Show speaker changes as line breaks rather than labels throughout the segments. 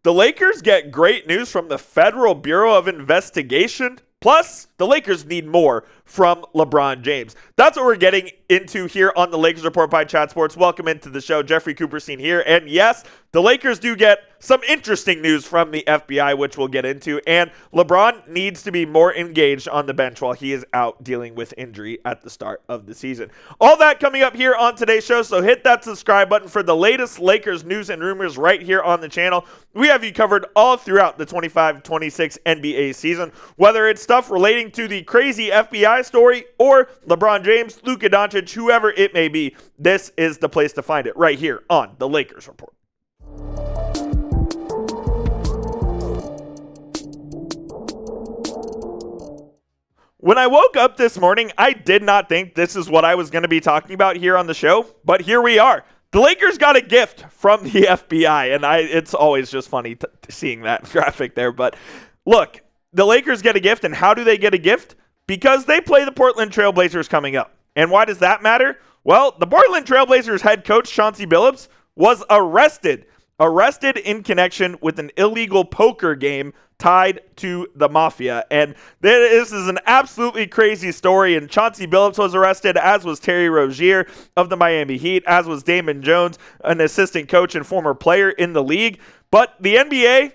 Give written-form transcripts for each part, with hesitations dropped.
The Lakers get great news from the Federal Bureau of Investigation. Plus, the Lakers need more from LeBron James. That's what we're getting into here on the Lakers Report by Chat Sports. Welcome into the show. Jeffrey Cooperstein here. And yes, the Lakers do get some interesting news from the FBI, which we'll get into. And LeBron needs to be more engaged on the bench while he is out dealing with injury at the start of the season. All that coming up here on today's show. So hit that subscribe button for the latest Lakers news and rumors right here on the channel. We have you covered all throughout the 25-26 NBA season, whether it's stuff relating to the crazy FBI story or LeBron James, Luka Doncic, whoever it may be. This is the place to find it right here on the Lakers Report. When I woke up this morning, I did not think this is what I was going to be talking about here on the show, but here we are. The Lakers got a gift from the FBI, and it's always just funny seeing that graphic there. But look, the Lakers get a gift, and how do they get a gift? Because they play the Portland Trailblazers coming up. And why does that matter? Well, the Portland Trailblazers head coach, Chauncey Billups, was arrested in connection with an illegal poker game tied to the mafia. And this is an absolutely crazy story. And Chauncey Billups was arrested, as was Terry Rozier of the Miami Heat, as was Damon Jones, an assistant coach and former player in the league. But the NBA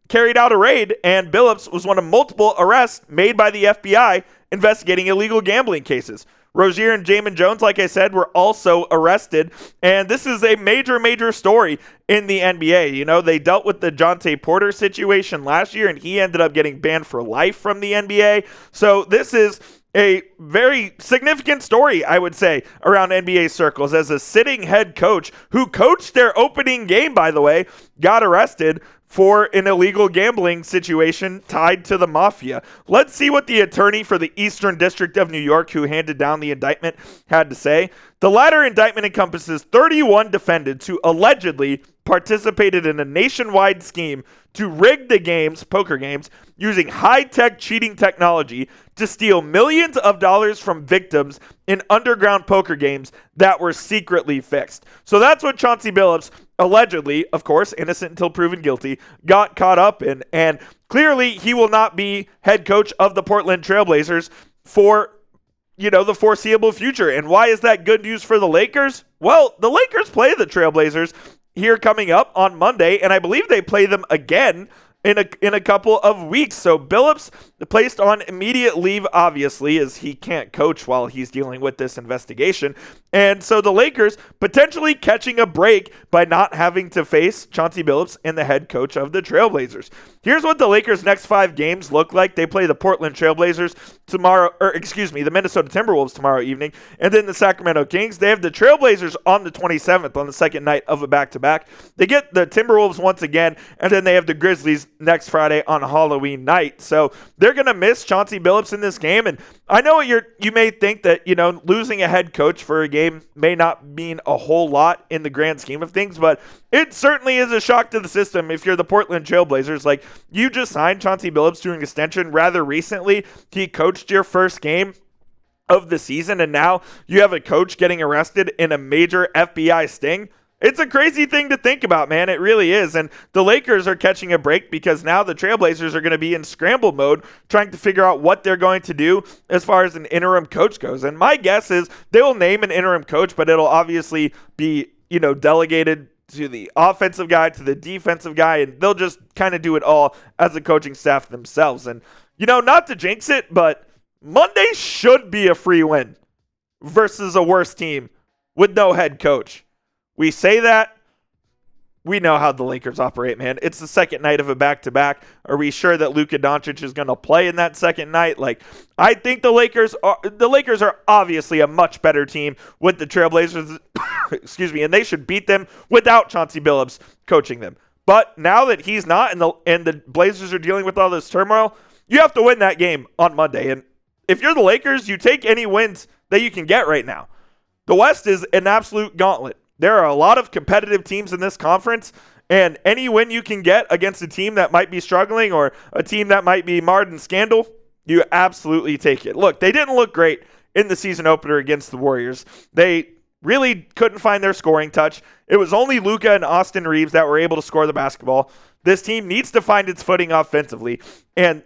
carried out a raid, and Billups was one of multiple arrests made by the FBI investigating illegal gambling cases. Rozier and Damon Jones, like I said, were also arrested, and this is a major story in the NBA. You know, they dealt with the Jonte Porter situation last year, and he ended up getting banned for life from the NBA. So this is a very significant story, I would say, around NBA circles, as a sitting head coach who coached their opening game, by the way, got arrested for an illegal gambling situation tied to the mafia. Let's see what the attorney for the Eastern District of New York, who handed down the indictment, had to say. The latter indictment encompasses 31 defendants who allegedly participated in a nationwide scheme to rig the games, poker games, using high-tech cheating technology to steal millions of dollars from victims in underground poker games that were secretly fixed. So that's what Chauncey Billups allegedly, of course, innocent until proven guilty, got caught up in. And clearly he will not be head coach of the Portland Trailblazers for, the foreseeable future. And why is that good news for the Lakers? Well, the Lakers play the Trailblazers here coming up on Monday, and I believe they play them again in a couple of weeks. So Billups placed on immediate leave, obviously, as he can't coach while he's dealing with this investigation. And so the Lakers potentially catching a break by not having to face Chauncey Billups and the head coach of the Trailblazers. Here's what the Lakers' next 5 games look like. They play the Portland Trailblazers the Minnesota Timberwolves tomorrow evening, and then the Sacramento Kings. They have the Trailblazers on the 27th, on the second night of a back-to-back. They get the Timberwolves once again, and then they have the Grizzlies next Friday on Halloween night. So they're going to miss Chauncey Billups in this game. And I know you may think that, losing a head coach for a game may not mean a whole lot in the grand scheme of things, but it certainly is a shock to the system if you're the Portland Trailblazers. Like, you just signed Chauncey Billups to an extension rather recently. He coached your first game of the season, and now you have a coach getting arrested in a major FBI sting. It's a crazy thing to think about, man. It really is. And the Lakers are catching a break because now the Trailblazers are going to be in scramble mode trying to figure out what they're going to do as far as an interim coach goes. And my guess is they will name an interim coach, but it'll obviously be, delegated to the offensive guy, to the defensive guy, and they'll just kind of do it all as a coaching staff themselves. And, not to jinx it, but Monday should be a free win versus a worse team with no head coach. We say that. We know how the Lakers operate, man. It's the second night of a back-to-back. Are we sure that Luka Doncic is going to play in that second night? I think the Lakers are obviously a much better team with the Trailblazers, and they should beat them without Chauncey Billups coaching them. But now that he's not, and the Blazers are dealing with all this turmoil, you have to win that game on Monday. And if you're the Lakers, you take any wins that you can get right now. The West is an absolute gauntlet. There are a lot of competitive teams in this conference, and any win you can get against a team that might be struggling or a team that might be marred in scandal, you absolutely take it. Look, they didn't look great in the season opener against the Warriors. They really couldn't find their scoring touch. It was only Luka and Austin Reeves that were able to score the basketball. This team needs to find its footing offensively, and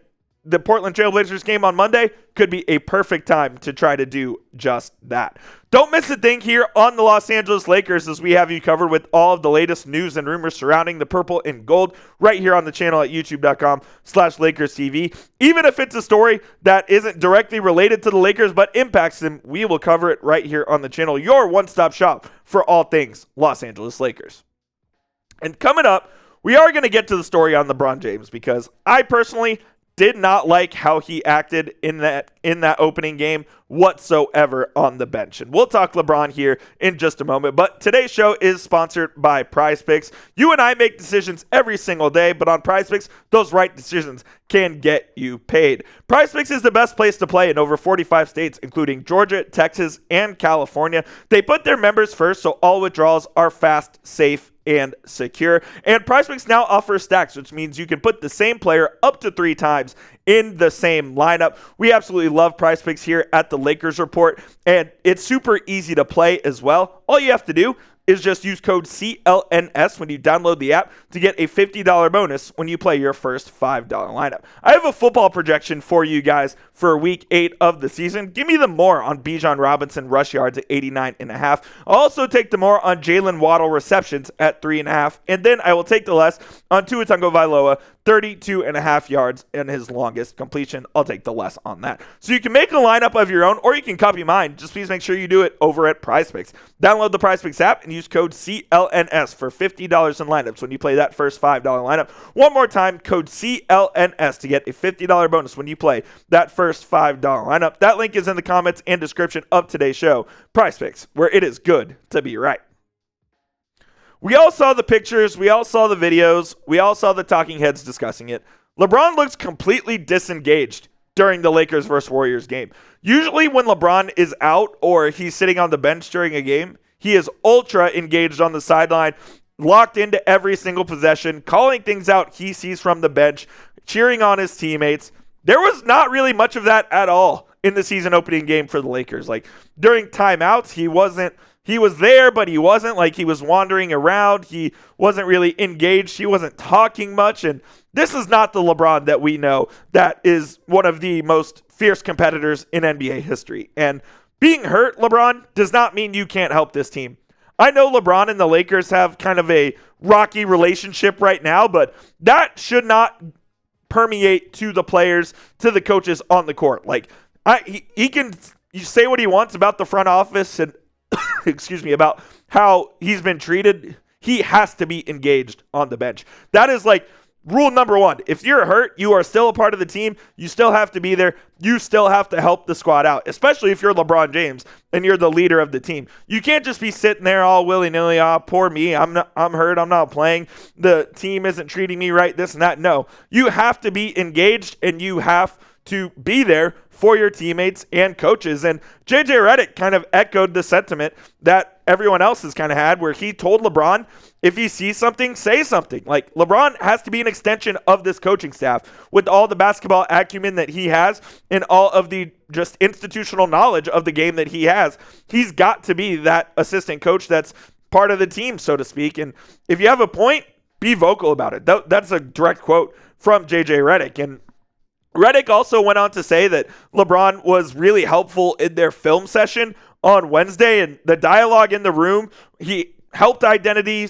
the Portland Trailblazers game on Monday could be a perfect time to try to do just that. Don't miss a thing here on the Los Angeles Lakers as we have you covered with all of the latest news and rumors surrounding the purple and gold right here on the channel at youtube.com/LakersTV. Even if it's a story that isn't directly related to the Lakers but impacts them, we will cover it right here on the channel, your one-stop shop for all things Los Angeles Lakers. And coming up, we are going to get to the story on LeBron James because I personally did not like how he acted in that opening game whatsoever on the bench. And we'll talk LeBron here in just a moment. But today's show is sponsored by PrizePicks. You and I make decisions every single day, but on PrizePicks, those right decisions can get you paid. PrizePicks is the best place to play in over 45 states, including Georgia, Texas, and California. They put their members first, so all withdrawals are fast, safe, and secure. And PrizePicks now offers stacks, which means you can put the same player up to 3 times in the same lineup. We absolutely love PrizePicks here at the Lakers Report, and it's super easy to play as well. All you have to do is just use code CLNS when you download the app to get a $50 bonus when you play your first $5 lineup. I have a football projection for you guys for week 8 of the season. Give me the more on Bijan Robinson rush yards at 89.5. I'll also take the more on Jalen Waddle receptions at 3.5. And then I will take the less on Tua Tagovailoa, 32.5 yards and his longest completion. I'll take the less on that. So you can make a lineup of your own or you can copy mine. Just please make sure you do it over at PrizePicks. Download the PrizePicks app and use code CLNS for $50 in lineups when you play that first $5 lineup. One more time, code CLNS to get a $50 bonus when you play that first $5 lineup. That link is in the comments and description of today's show. PrizePicks, where it is good to be right. We all saw the pictures, we all saw the videos, we all saw the talking heads discussing it. LeBron looks completely disengaged during the Lakers versus Warriors game. Usually when LeBron is out or he's sitting on the bench during a game, he is ultra engaged on the sideline, locked into every single possession, calling things out he sees from the bench, cheering on his teammates. There was not really much of that at all in the season opening game for the Lakers. Like during timeouts, he was there, but he wasn't. Like he was wandering around. He wasn't really engaged. He wasn't talking much. And this is not the LeBron that we know that is one of the most fierce competitors in NBA history. And being hurt, LeBron, does not mean you can't help this team. I know LeBron and the Lakers have kind of a rocky relationship right now, but that should not permeate to the players, to the coaches on the court. Like he can say what he wants about the front office and excuse me, about how he's been treated. He has to be engaged on the bench. That is like rule number 1. If you're hurt, you are still a part of the team. You still have to be there. You still have to help the squad out, especially if you're LeBron James and you're the leader of the team. You can't just be sitting there all willy-nilly, poor me, I'm hurt, I'm not playing, the team isn't treating me right, this and that. No, you have to be engaged and you have to be there for your teammates and coaches. And JJ Redick kind of echoed the sentiment that everyone else has kind of had, where he told LeBron, if he sees something, say something. Like LeBron has to be an extension of this coaching staff with all the basketball acumen that he has and all of the just institutional knowledge of the game that he has. He's got to be that assistant coach that's part of the team, so to speak. And if you have a point, be vocal about it. That's a direct quote from JJ Redick. And Redick also went on to say that LeBron was really helpful in their film session on Wednesday, and the dialogue in the room, he helped identify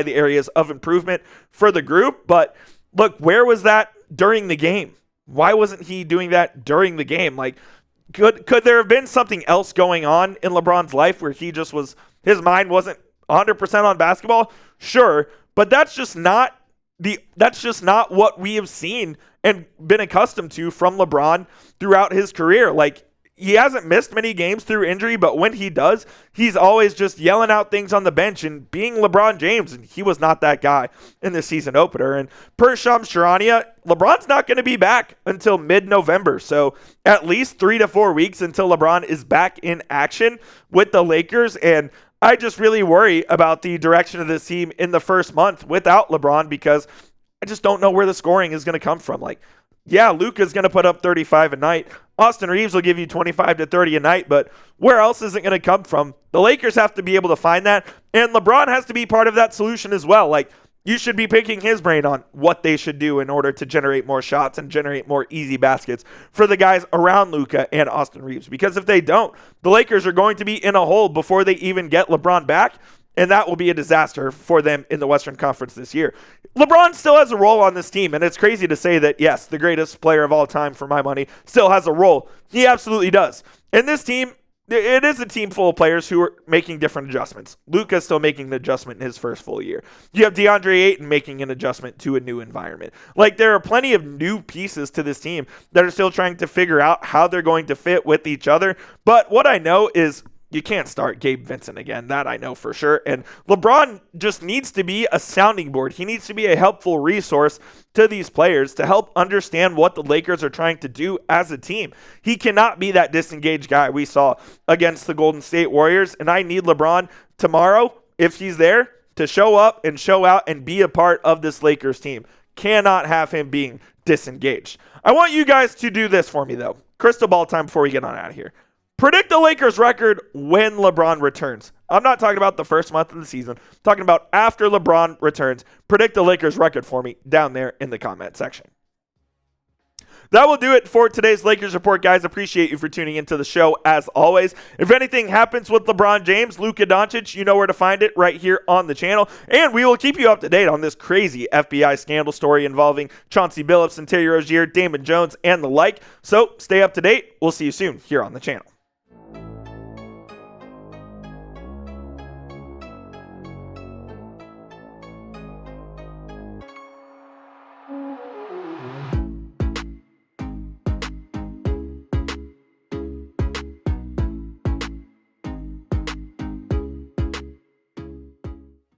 the areas of improvement for the group. But look, where was that during the game? Why wasn't he doing that during the game? Like, could there have been something else going on in LeBron's life where his mind wasn't 100% on basketball? Sure, but that's just not what we have seen and been accustomed to from LeBron throughout his career. Like, he hasn't missed many games through injury, but when he does, he's always just yelling out things on the bench and being LeBron James, and he was not that guy in the season opener. And per Shams Charania, LeBron's not going to be back until mid-November, so at least 3 to 4 weeks until LeBron is back in action with the Lakers. And I just really worry about the direction of this team in the first month without LeBron, because I just don't know where the scoring is going to come from. Like, Yeah, Luka's going to put up 35 a night. Austin Reeves will give you 25 to 30 a night, but where else is it going to come from? The Lakers have to be able to find that, and LeBron has to be part of that solution as well. Like, you should be picking his brain on what they should do in order to generate more shots and generate more easy baskets for the guys around Luka and Austin Reeves. Because if they don't, the Lakers are going to be in a hole before they even get LeBron back, and that will be a disaster for them in the Western Conference this year. LeBron still has a role on this team, and it's crazy to say that, yes, the greatest player of all time for my money still has a role. He absolutely does. And this team, it is a team full of players who are making different adjustments. Luka's still making the adjustment in his first full year. You have DeAndre Ayton making an adjustment to a new environment. Like, there are plenty of new pieces to this team that are still trying to figure out how they're going to fit with each other. But what I know is you can't start Gabe Vincent again. That I know for sure. And LeBron just needs to be a sounding board. He needs to be a helpful resource to these players to help understand what the Lakers are trying to do as a team. He cannot be that disengaged guy we saw against the Golden State Warriors. And I need LeBron tomorrow, if he's there, to show up and show out and be a part of this Lakers team. Cannot have him being disengaged. I want you guys to do this for me, though. Crystal ball time before we get on out of here. Predict the Lakers record when LeBron returns. I'm not talking about the first month of the season. I'm talking about after LeBron returns. Predict the Lakers record for me down there in the comment section. That will do it for today's Lakers Report, guys. Appreciate you for tuning into the show, as always. If anything happens with LeBron James, Luka Doncic, you know where to find it right here on the channel. And we will keep you up to date on this crazy FBI scandal story involving Chauncey Billups and Terry Rozier, Damon Jones, and the like. So stay up to date. We'll see you soon here on the channel.